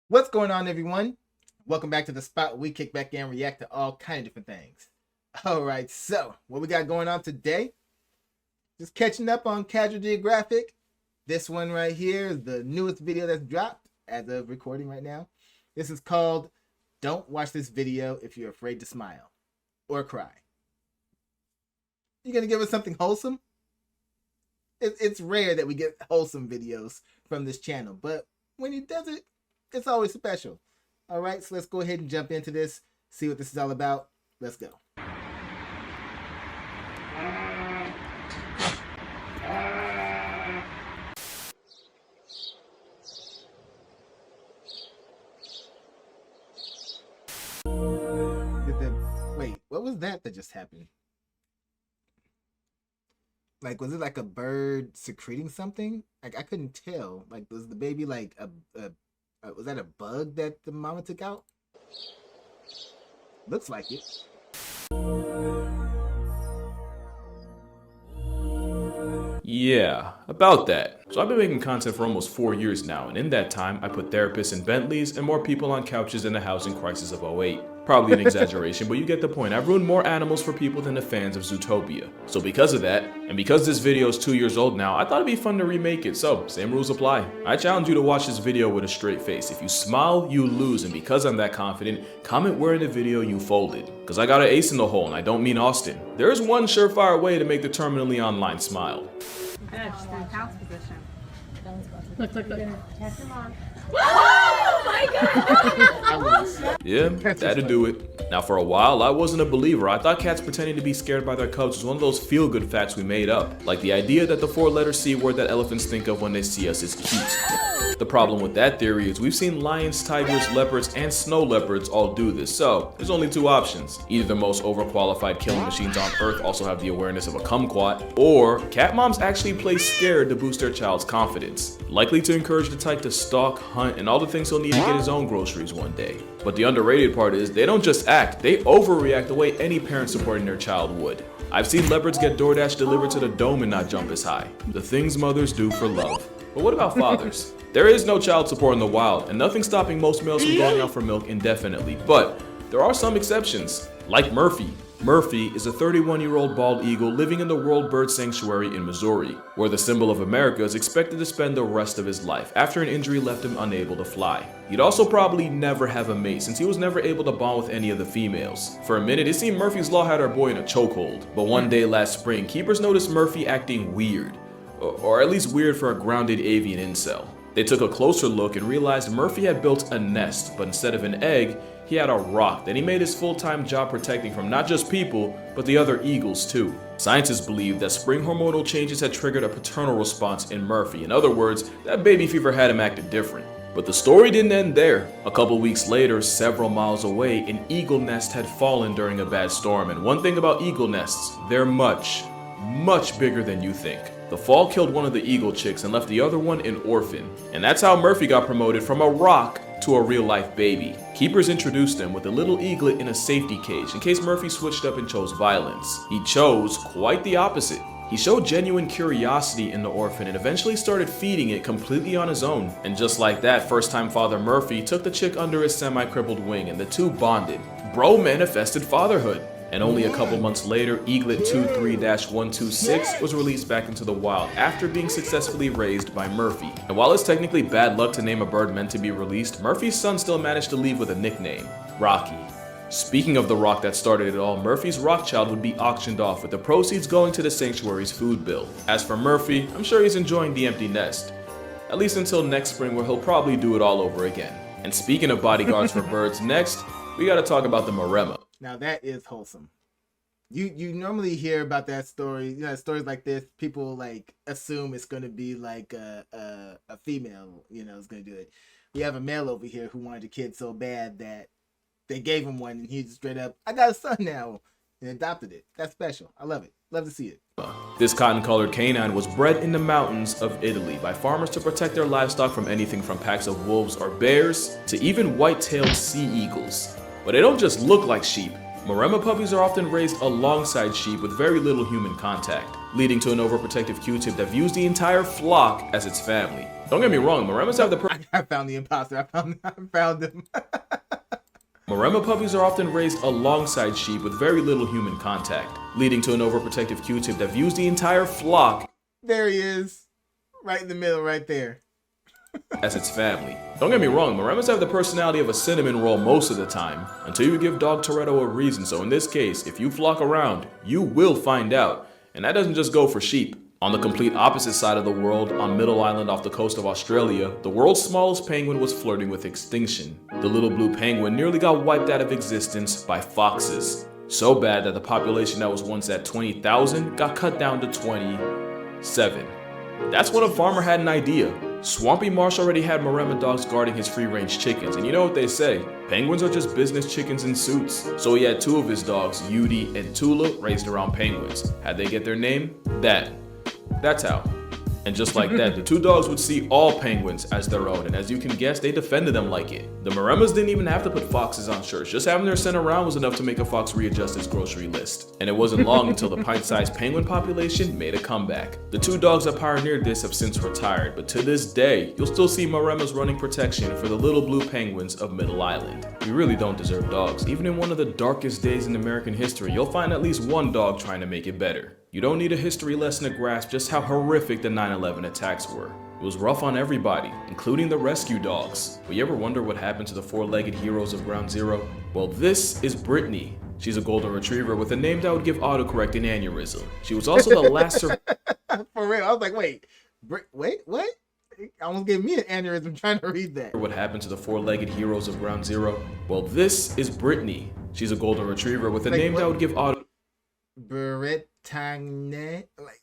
What's going on, everyone? Welcome back to the spot where we kick back and react to all kind of different things. All right, so what we got going on today? Just catching up on Casual Geographic. This one right here is the newest video that's dropped as of recording right now. This is called "Don't Watch This Video If You're Afraid to Smile or Cry." You gonna give us something wholesome? It's rare that we get wholesome videos from this channel, but when he does it, it's always special. All right, so let's go ahead and jump into this, see what this is all about. Let's go. Wait, what was that just happened? Like, was it like a bird secreting something? Like, I couldn't tell. Like, was the baby like was that a bug that the mama took out? Looks like it. Yeah, about that. So I've been making content for almost 4 years now, and in that time, I put therapists in Bentleys and more people on couches in the housing crisis of '08. Probably an exaggeration, but you get the point. I've ruined more animals for people than the fans of Zootopia. So because of that, and because this video is 2 years old now, I thought it'd be fun to remake it, so same rules apply. I challenge you to watch this video with a straight face. If you smile, you lose, and because I'm that confident, comment where in the video you folded. Cause I got an ace in the hole, and I don't mean Austin. There is one surefire way to make the terminally online smile. Good, she's in couch position. Look. Tap your mom. Oh my god! Yeah, that'd do it. Now for a while, I wasn't a believer. I thought cats pretending to be scared by their cubs was one of those feel-good facts we made up. Like the idea that the 4-letter C word that elephants think of when they see us is cute. The problem with that theory is we've seen lions, tigers, leopards, and snow leopards all do this, so there's only two options. Either the most overqualified killing machines on earth also have the awareness of a kumquat, or cat moms actually play scared to boost their child's confidence, likely to encourage the tyke to stalk, hunt, and all the things he'll need to get his own groceries one day. But the underrated part is they don't just act, they overreact the way any parent supporting their child would. I've seen leopards get DoorDash delivered to the dome and not jump as high. The things mothers do for love. But what about fathers? There is no child support in the wild, and nothing stopping most males from going out for milk indefinitely. But there are some exceptions, like Murphy. Murphy is a 31-year-old bald eagle living in the World Bird Sanctuary in Missouri, where the symbol of America is expected to spend the rest of his life after an injury left him unable to fly. He'd also probably never have a mate since he was never able to bond with any of the females. For a minute, it seemed Murphy's law had our boy in a chokehold, but one day last spring, keepers noticed Murphy acting weird, or at least weird for a grounded avian incel. They took a closer look and realized Murphy had built a nest, but instead of an egg, he had a rock that he made his full-time job protecting from not just people, but the other eagles too. Scientists believe that spring hormonal changes had triggered a paternal response in Murphy. In other words, that baby fever had him acting different. But the story didn't end there. A couple weeks later, several miles away, an eagle nest had fallen during a bad storm. And one thing about eagle nests, they're much bigger than you think. The fall killed one of the eagle chicks and left the other one an orphan. And that's how Murphy got promoted from a rock to a real-life baby. Keepers introduced him with a little eaglet in a safety cage in case Murphy switched up and chose violence. He chose quite the opposite. He showed genuine curiosity in the orphan and eventually started feeding it completely on his own. And just like that, first-time father Murphy took the chick under his semi-crippled wing and the two bonded. Bro manifested fatherhood. And only a couple months later, Eaglet 23-126 was released back into the wild after being successfully raised by Murphy. And while it's technically bad luck to name a bird meant to be released, Murphy's son still managed to leave with a nickname, Rocky. Speaking of the rock that started it all, Murphy's rockchild would be auctioned off with the proceeds going to the sanctuary's food bill. As for Murphy, I'm sure he's enjoying the empty nest. At least until next spring where he'll probably do it all over again. And speaking of bodyguards for birds, next, we gotta talk about the Maremma. Now that is wholesome. You normally hear about that story, stories like this. People like assume it's gonna be like a female, is gonna do it. We have a male over here who wanted a kid so bad that they gave him one, and he straight up, I got a son now, and adopted it. That's special. I love it. Love to see it. This cotton-colored canine was bred in the mountains of Italy by farmers to protect their livestock from anything from packs of wolves or bears to even white-tailed sea eagles. But they don't just look like sheep. Maremma puppies are often raised alongside sheep with very little human contact, leading to an overprotective Q-tip that views the entire flock as its family. Don't get me wrong, Maremas have the I found the imposter. I found him. Maremma puppies are often raised alongside sheep with very little human contact, leading to an overprotective Q-tip that views the entire flock There he is. Right in the middle, right there. as its family. Don't get me wrong, Maremmas have the personality of a cinnamon roll most of the time, until you give dog Toretto a reason. So in this case, if you flock around, you will find out. And that doesn't just go for sheep. On the complete opposite side of the world, on Middle Island off the coast of Australia, the world's smallest penguin was flirting with extinction. The little blue penguin nearly got wiped out of existence by foxes. So bad that the population that was once at 20,000 got cut down to 27. That's when a farmer had an idea. Swampy Marsh already had Maremma dogs guarding his free-range chickens, and you know what they say, penguins are just business chickens in suits. So he had two of his dogs, Yudi and Tula, raised around penguins. How'd they get their name? That's how. And just like that, the two dogs would see all penguins as their own, and as you can guess, they defended them like it. The Maremmas didn't even have to put foxes on shirts, just having their scent around was enough to make a fox readjust his grocery list. And it wasn't long until the pint-sized penguin population made a comeback. The two dogs that pioneered this have since retired, but to this day, you'll still see Maremmas running protection for the little blue penguins of Middle Island. We really don't deserve dogs. Even in one of the darkest days in American history, you'll find at least one dog trying to make it better. You don't need a history lesson to grasp just how horrific the 9/11 attacks were. It was rough on everybody, including the rescue dogs. But you ever wonder what happened to the four-legged heroes of Ground Zero? Well, this is Brittany. She's a golden retriever with a name that would give autocorrect an aneurysm. She was also the last For real, I was like, wait, what? It almost gave me an aneurysm trying to read that. What happened to the four-legged heroes of Ground Zero? Well, this is Brittany. She's a golden retriever with a name that would give auto. Brittany,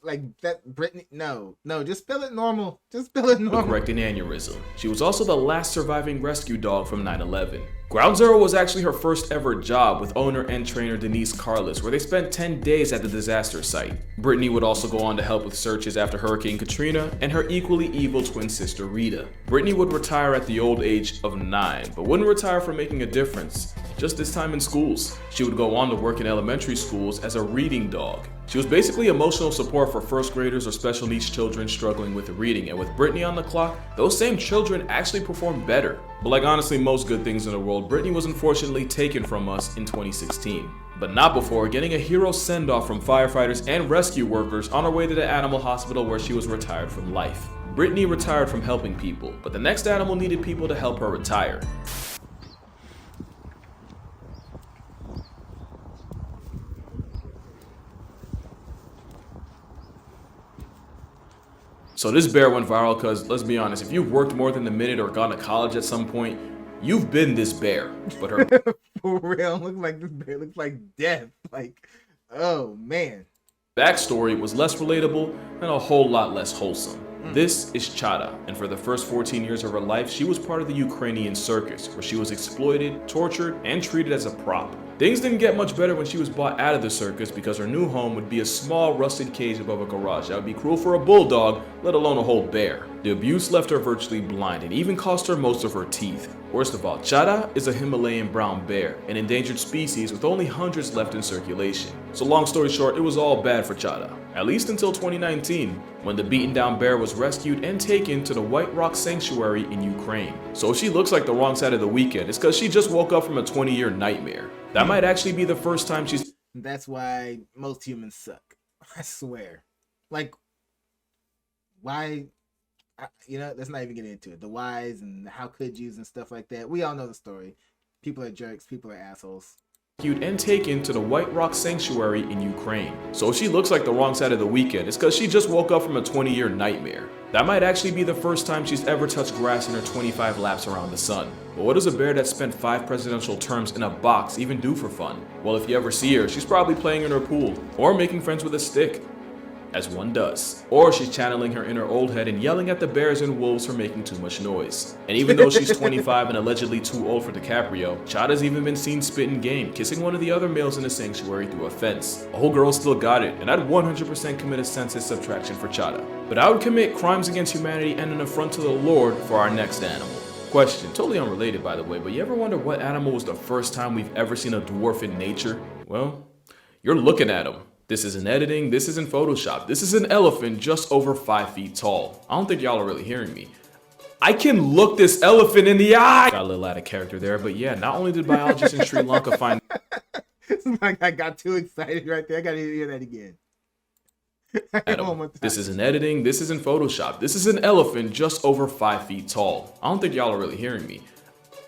like that. Brittany, no, just spell it normal. Just spell it normal. Correct an aneurysm. She was also the last surviving rescue dog from 9/11. Ground Zero was actually her first ever job with owner and trainer Denise Carlis, where they spent 10 days at the disaster site. Brittany would also go on to help with searches after Hurricane Katrina and her equally evil twin sister Rita. Brittany would retire at the old age of 9, but wouldn't retire for making a difference. Just this time in schools. She would go on to work in elementary schools as a reading dog. She was basically emotional support for first graders or special needs children struggling with reading, and with Brittany on the clock, those same children actually performed better. But like honestly most good things in the world, Brittany was unfortunately taken from us in 2016. But not before getting a hero send-off from firefighters and rescue workers on her way to the animal hospital where she was retired from life. Brittany retired from helping people, but the next animal needed people to help her retire. So this bear went viral because, let's be honest, if you've worked more than a minute or gone to college at some point, you've been this bear. But her For real, looks like this bear looks like death. Like, oh man. backstory was less relatable and a whole lot less wholesome. This is Chada, and for the first 14 years of her life, she was part of the Ukrainian circus, where she was exploited, tortured, and treated as a prop. Things didn't get much better when she was bought out of the circus because her new home would be a small rusted cage above a garage that would be cruel for a bulldog, let alone a whole bear. The abuse left her virtually blind and even cost her most of her teeth. Worst of all, Chada is a Himalayan brown bear, an endangered species with only hundreds left in circulation. So long story short, it was all bad for Chada. At least until 2019, when the beaten down bear was rescued and taken to the White Rock Sanctuary in Ukraine. So if she looks like the wrong side of the weekend, it's because she just woke up from a 20-year nightmare. That might actually be the first time she's... That's why most humans suck. I swear. Like, why? Let's not even get into it. The whys and how could yous and stuff like that. We all know the story. People are jerks. People are assholes. And taken to the White Rock Sanctuary in Ukraine. So if she looks like the wrong side of the weekend, it's because she just woke up from a 20-year nightmare. That might actually be the first time she's ever touched grass in her 25 laps around the sun. But what does a bear that spent 5 presidential terms in a box even do for fun? Well, if you ever see her, she's probably playing in her pool, or making friends with a stick. As one does. Or she's channeling her inner old head and yelling at the bears and wolves for making too much noise. And even though she's 25 and allegedly too old for DiCaprio, Chada's even been seen spitting game, kissing one of the other males in the sanctuary through a fence. A whole girl still got it, and I'd 100% commit a census subtraction for Chada. But I would commit crimes against humanity and an affront to the Lord for our next animal. Question, totally unrelated by the way, but you ever wonder what animal was the first time we've ever seen a dwarf in nature? Well, you're looking at him. This isn't editing, this isn't Photoshop, this is an elephant just over 5 feet tall. I don't think y'all are really hearing me. I can look this elephant in the eye. Got a little out of character there, but yeah, not only did biologists in Sri Lanka find I got too excited right there. I gotta hear that again. This isn't editing, this isn't Photoshop. This is an elephant just over 5 feet tall. I don't think y'all are really hearing me.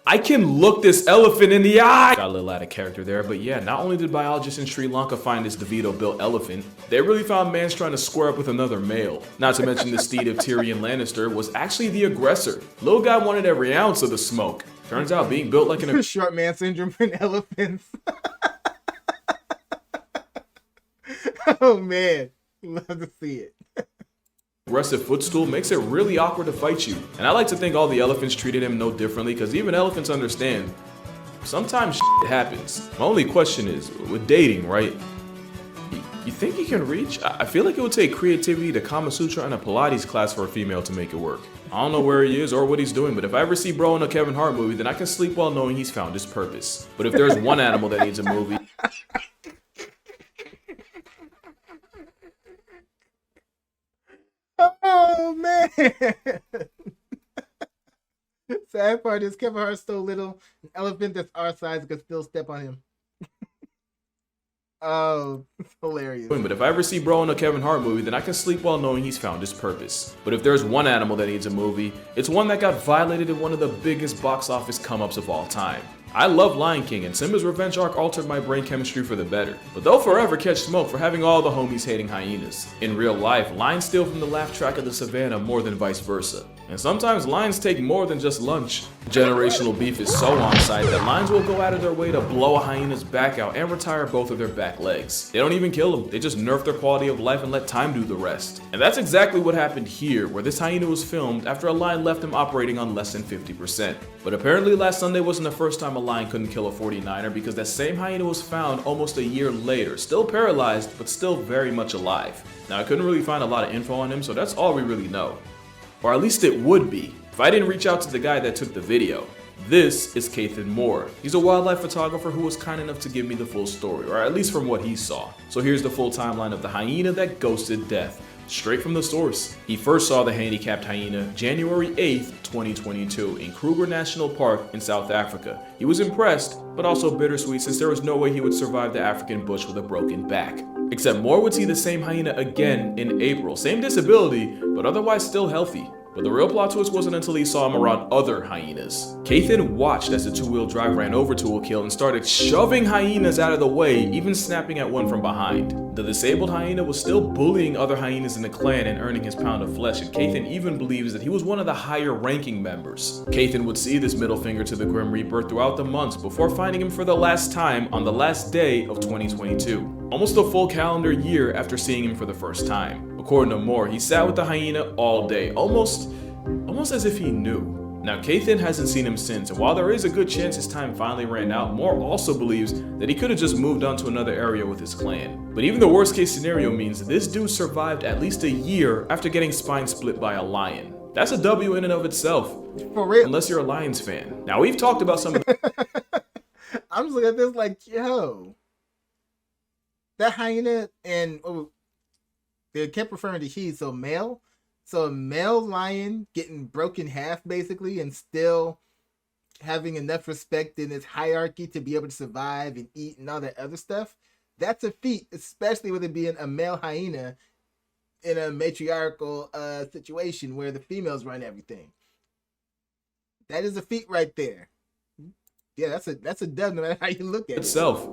I can look this elephant in the eye. Got a little out of character there, but yeah, not only did biologists in Sri Lanka find this DeVito-built elephant, they really found mans trying to square up with another male. Not to mention the steed of Tyrion Lannister was actually the aggressor. Little guy wanted every ounce of the smoke. Turns out being built like an short man syndrome in elephants. Oh man, love to see it. aggressive footstool makes it really awkward to fight you. And I like to think all the elephants treated him no differently, because even elephants understand sometimes shit happens. My only question is, with dating, right? You think you can reach? I feel like it would take creativity, the Kama Sutra, and a Pilates class for a female to make it work. I don't know where he is or what he's doing, but if I ever see bro in a Kevin Hart movie, then I can sleep well knowing he's found his purpose. But if there's one animal that needs a movie, oh man. Sad part is Kevin Hart's so little, an elephant that's our size could still step on him. Oh, it's hilarious. But if I ever see bro in a Kevin Hart movie, then I can sleep well knowing he's found his purpose. But if there's one animal that needs a movie, it's one that got violated in one of the biggest box office come-ups of all time. I love Lion King, and Simba's revenge arc altered my brain chemistry for the better. But they'll forever catch smoke for having all the homies hating hyenas. In real life, lions steal from the laugh track of the savannah more than vice versa. And sometimes lions take more than just lunch. Generational beef is so on site that lions will go out of their way to blow a hyena's back out and retire both of their back legs. They don't even kill them, they just nerf their quality of life and let time do the rest. And that's exactly what happened here, where this hyena was filmed after a lion left him operating on less than 50%. But apparently last Sunday wasn't the first time a lion couldn't kill a 49er, because that same hyena was found almost a year later, still paralyzed, but still very much alive. Now I couldn't really find a lot of info on him, so that's all we really know. Or at least it would be, if I didn't reach out to the guy that took the video. This is Kathan Moore. He's a wildlife photographer who was kind enough to give me the full story, or at least from what he saw. So here's the full timeline of the hyena that ghosted death, straight from the source. He first saw the handicapped hyena January 8th, 2022 in Kruger National Park in South Africa. He was impressed, but also bittersweet, since there was no way he would survive the African bush with a broken back. Except Moore would see the same hyena again in April. Same disability, but otherwise still healthy. But the real plot twist wasn't until he saw him around other hyenas. Kathan watched as the two-wheel drive ran over to a kill and started shoving hyenas out of the way, even snapping at one from behind. The disabled hyena was still bullying other hyenas in the clan and earning his pound of flesh, and Kathan even believes that he was one of the higher ranking members. Kathan would see this middle finger to the Grim Reaper throughout the months before finding him for the last time on the last day of 2022. Almost a full calendar year after seeing him for the first time. According to Moore, he sat with the hyena all day, almost as if he knew. Now, Kathan hasn't seen him since, and while there is a good chance his time finally ran out, Moore also believes that he could have just moved on to another area with his clan. But even the worst case scenario means this dude survived at least a year after getting spine split by a lion. That's a W in and of itself. For real. Unless you're a Lions fan. Now, we've talked about some of the I'm just looking at this like, yo. That hyena, and they kept referring to he, so male. So a male lion getting broken in half basically, and still having enough respect in its hierarchy to be able to survive and eat and all that other stuff. That's a feat, especially with it being a male hyena in a matriarchal situation where the females run everything. That is a feat right there. Yeah, that's a dub no matter how you look at it. Itself.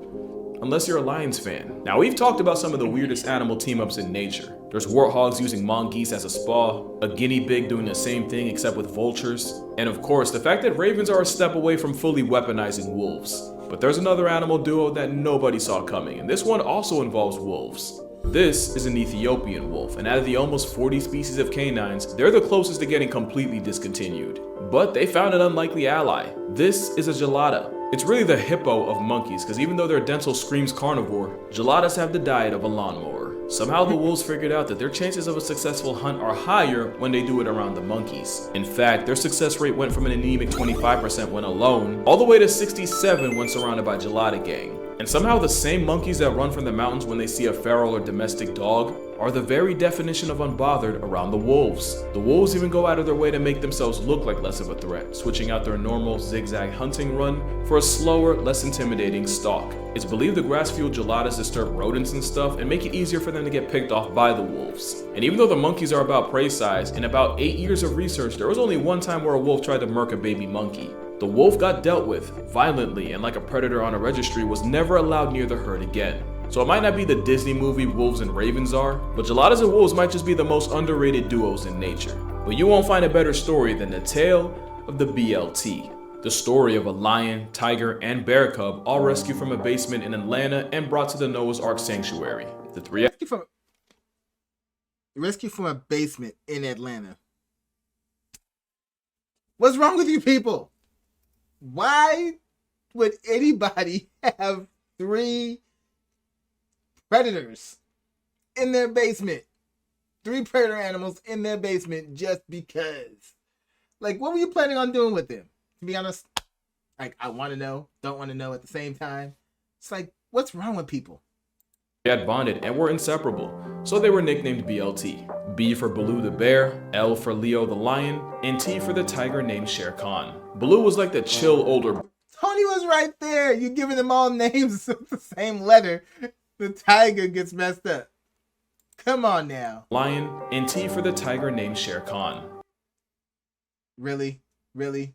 Unless you're a Lions fan. Now, we've talked about some of the weirdest animal team-ups in nature. There's warthogs using mongoose as a spa, a guinea pig doing the same thing except with vultures, and of course, the fact that ravens are a step away from fully weaponizing wolves. But there's another animal duo that nobody saw coming, and this one also involves wolves. This is an Ethiopian wolf, and out of the almost 40 species of canines, they're the closest to getting completely discontinued. But they found an unlikely ally. This is a gelada. It's really the hippo of monkeys, because even though their dental screams carnivore, geladas have the diet of a lawnmower. Somehow the wolves figured out that their chances of a successful hunt are higher when they do it around the monkeys. In fact, their success rate went from an anemic 25% when alone, all the way to 67% when surrounded by gelada gang. And somehow the same monkeys that run from the mountains when they see a feral or domestic dog are the very definition of unbothered around the wolves. The wolves even go out of their way to make themselves look like less of a threat, switching out their normal zigzag hunting run for a slower, less intimidating stalk. It's believed the grass-fueled geladas disturb rodents and stuff and make it easier for them to get picked off by the wolves. And even though the monkeys are about prey size, in about 8 years of research, there was only one time where a wolf tried to murk a baby monkey. The wolf got dealt with violently and like a predator on a registry was never allowed near the herd again. So it might not be the Disney movie Wolves and Ravens are, but geladas and wolves might just be the most underrated duos in nature. But you won't find a better story than the tale of the BLT. The story of a lion, tiger, and bear cub all rescued from a basement in Atlanta and brought to the Noah's Ark Sanctuary. The three rescue from a basement in Atlanta. What's wrong with you people? Why would anybody have 3 predators in their basement? 3 predator animals in their basement just because. Like, what were you planning on doing with them? To be honest, like, I want to know, don't want to know at the same time. It's like, what's wrong with people? They had bonded and were inseparable, so they were nicknamed BLT. B for Baloo the bear, L for Leo the lion, and T for the tiger named Shere Khan. Baloo was like the chill older. Tony was right there. You're giving them all names with the same letter. The tiger gets messed up. Come on now. Lion, and T for the tiger named Shere Khan. Really? Really?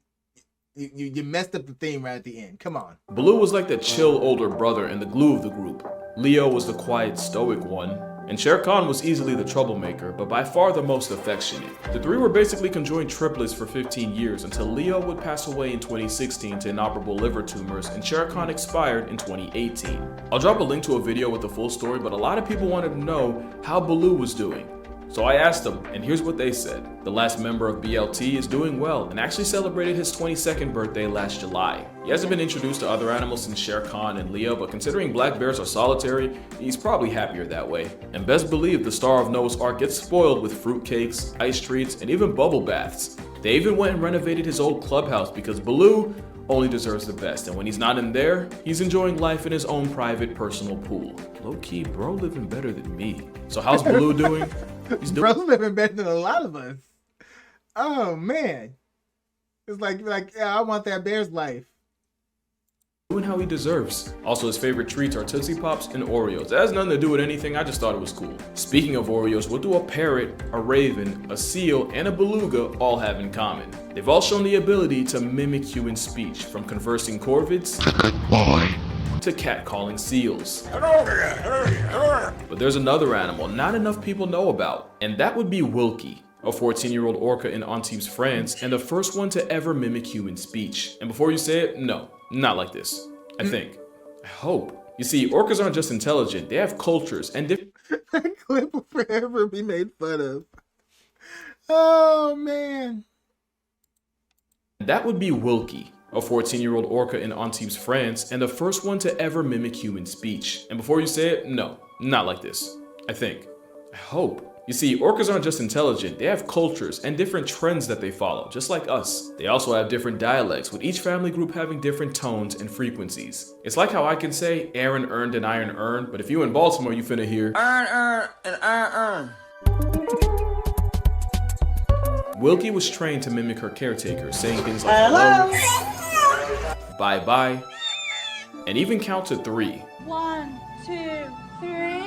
You messed up the theme right at the end. Come on. Baloo was like the chill older brother and the glue of the group. Leo was the quiet, stoic one, and Shere Khan was easily the troublemaker, but by far the most affectionate. The 3 were basically conjoined triplets for 15 years until Leo would pass away in 2016 to inoperable liver tumors and Shere Khan expired in 2018. I'll drop a link to a video with the full story, but a lot of people wanted to know how Baloo was doing. So I asked them, and here's what they said. The last member of BLT is doing well and actually celebrated his 22nd birthday last July. He hasn't been introduced to other animals since Shere Khan and Leo, but considering black bears are solitary, he's probably happier that way. And best believe the star of Noah's Ark gets spoiled with fruitcakes, ice treats, and even bubble baths. They even went and renovated his old clubhouse because Baloo only deserves the best, and when he's not in there, he's enjoying life in his own private personal pool. Low-key, bro living better than me. So how's Baloo doing? He's doing Bro's living better than a lot of us. Oh man. It's like yeah, I want that bear's life. Doing how he deserves. Also, his favorite treats are Tootsie Pops and Oreos. That has nothing to do with anything, I just thought it was cool. Speaking of Oreos, what do a parrot, a raven, a seal, and a beluga all have in common? They've all shown the ability to mimic human speech, from conversing corvids to catcalling seals. But there's another animal not enough people know about, and that would be Wilkie, a 14-year-old orca in Antibes, France, and the first one to ever mimic human speech. And before you say it, no, not like this. I think. I hope. You see, orcas aren't just intelligent, they have cultures and different. That clip will forever be made fun of. Oh man. That would be Wilkie, a 14-year-old orca in Antibes, France, and the first one to ever mimic human speech. And before you say it, no, not like this. I think. I hope. You see, orcas aren't just intelligent, they have cultures and different trends that they follow, just like us. They also have different dialects, with each family group having different tones and frequencies. It's like how I can say Aaron earned an iron earn, but if you in Baltimore, you finna hear earn and earn. Wilkie was trained to mimic her caretaker, saying things like hello, bye-bye, and even count to 3. 1, 2, 3.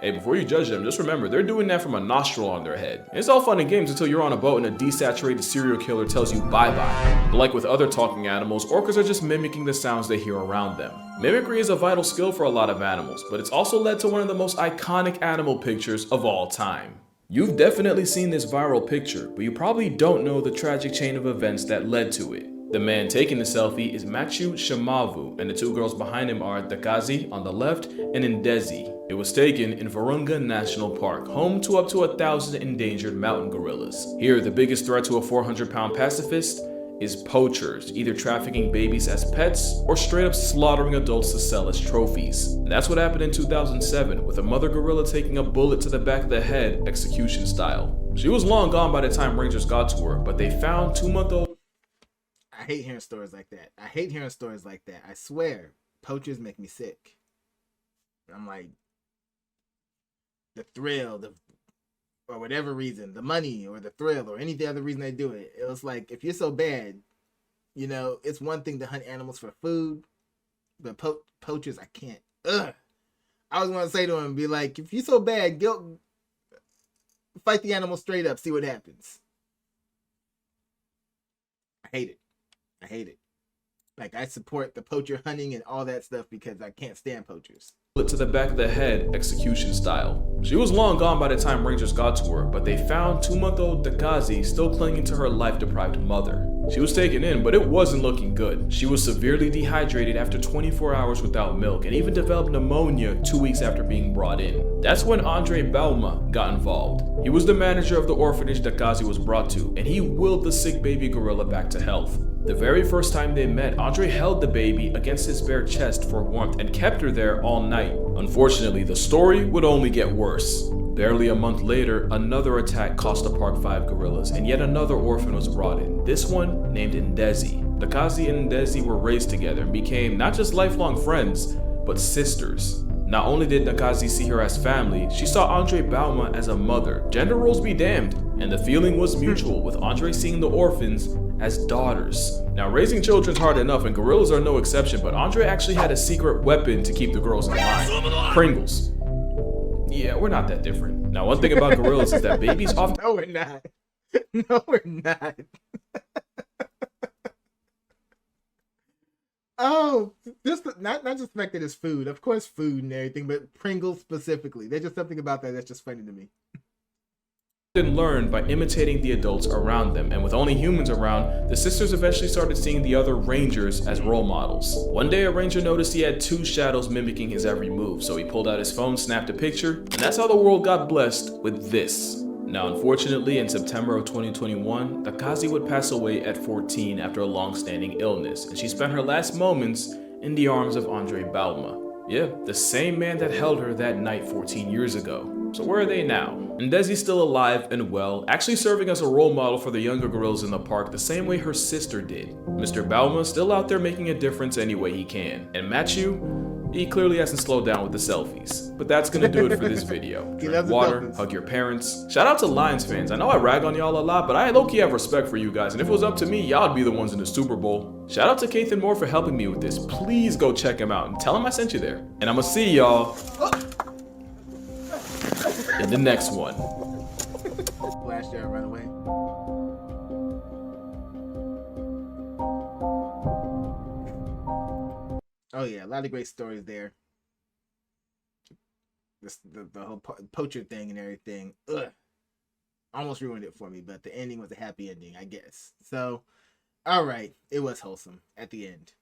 Hey, before you judge them, just remember, they're doing that from a nostril on their head. And it's all fun and games until you're on a boat and a desaturated serial killer tells you bye-bye. But like with other talking animals, orcas are just mimicking the sounds they hear around them. Mimicry is a vital skill for a lot of animals, but it's also led to one of the most iconic animal pictures of all time. You've definitely seen this viral picture, but you probably don't know the tragic chain of events that led to it. The man taking the selfie is Machu Shamavu, and the 2 girls behind him are Dakazi on the left and Ndezi. It was taken in Virunga National Park, home to up to 1,000 endangered mountain gorillas. Here, the biggest threat to a 400-pound pacifist is poachers, either trafficking babies as pets or straight up slaughtering adults to sell as trophies. And that's what happened in 2007, with a mother gorilla taking a bullet to the back of the head, execution style. She was long gone by the time rangers got to her, but they found 2-month-old. I I hate hearing stories like that. I hate hearing stories like that. I swear, poachers make me sick. I'm like, the thrill, or whatever reason, the money or the thrill or any other reason they do it. It was like, if you're so bad, you know, it's one thing to hunt animals for food, but poachers, I can't. Ugh. I was going to say to him, be like, if you're so bad, go fight the animal straight up, see what happens. I hate it. I hate it. Like, I support the poacher hunting and all that stuff because I can't stand poachers. To the back of the head, execution style. She was long gone by the time Rangers got to her, but they found 2-month-old Dakazi still clinging to her life-deprived mother. She was taken in, but it wasn't looking good. She was severely dehydrated after 24 hours without milk and even developed pneumonia 2 weeks after being brought in. That's when Andre Bauma got involved. He was the manager of the orphanage Dakazi was brought to, and he willed the sick baby gorilla back to health. The very first time they met, Andre held the baby against his bare chest for warmth and kept her there all night. Unfortunately, the story would only get worse. Barely a month later, another attack cost the Park 5 gorillas, and yet another orphan was brought in, this one named Ndezi. Dakazi and Ndezi were raised together and became not just lifelong friends, but sisters. Not only did Dakazi see her as family, she saw Andre Bauma as a mother. Gender roles be damned, and the feeling was mutual, with Andre seeing the orphans as daughters. Now, raising children's hard enough, and gorillas are no exception, but Andre actually had a secret weapon to keep the girls in line. Pringles. Yeah, we're not that different. Now, one thing about gorillas is that babies often— No, we're not. No, we're not. Oh, just not just the fact that it's food. Of course, food and everything, but Pringles specifically. There's just something about that that's just funny to me. learn by imitating the adults around them, and with only humans around, the sisters eventually started seeing the other rangers as role models. One day a ranger noticed he had 2 shadows mimicking his every move, so he pulled out his phone, snapped a picture, and that's how the world got blessed with this. Now, unfortunately, in September of 2021, Dakazi would pass away at 14 after a long-standing illness, and she spent her last moments in the arms of Andre Bauma. Yeah, the same man that held her that night 14 years ago. So where are they now? Ndezi's still alive and well, actually serving as a role model for the younger gorillas in the park the same way her sister did. Mr. Bauma still out there making a difference any way he can. And Matthew, he clearly hasn't slowed down with the selfies. But that's gonna do it for this video. Drink water, hug your parents. Shout out to Lions fans. I know I rag on y'all a lot, but I low-key have respect for you guys. And if it was up to me, y'all'd be the ones in the Super Bowl. Shout out to Kathan Moore for helping me with this. Please go check him out and tell him I sent you there. And I'ma see y'all in the next one. Flash there, run away. Oh yeah, a lot of great stories there. The whole poacher thing and everything. Ugh. Almost ruined it for me, but the ending was a happy ending, I guess. So, all right, it was wholesome at the end.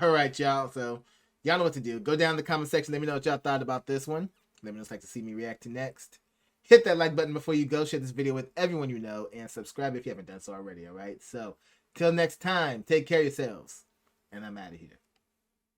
All right, y'all. So, y'all know what to do. Go down in the comment section. Let me know what y'all thought about this one. Let me know what you'd like to see me react to next. Hit that like button before you go. Share this video with everyone you know. And subscribe if you haven't done so already, all right? So, till next time, take care of yourselves. And I'm out of here.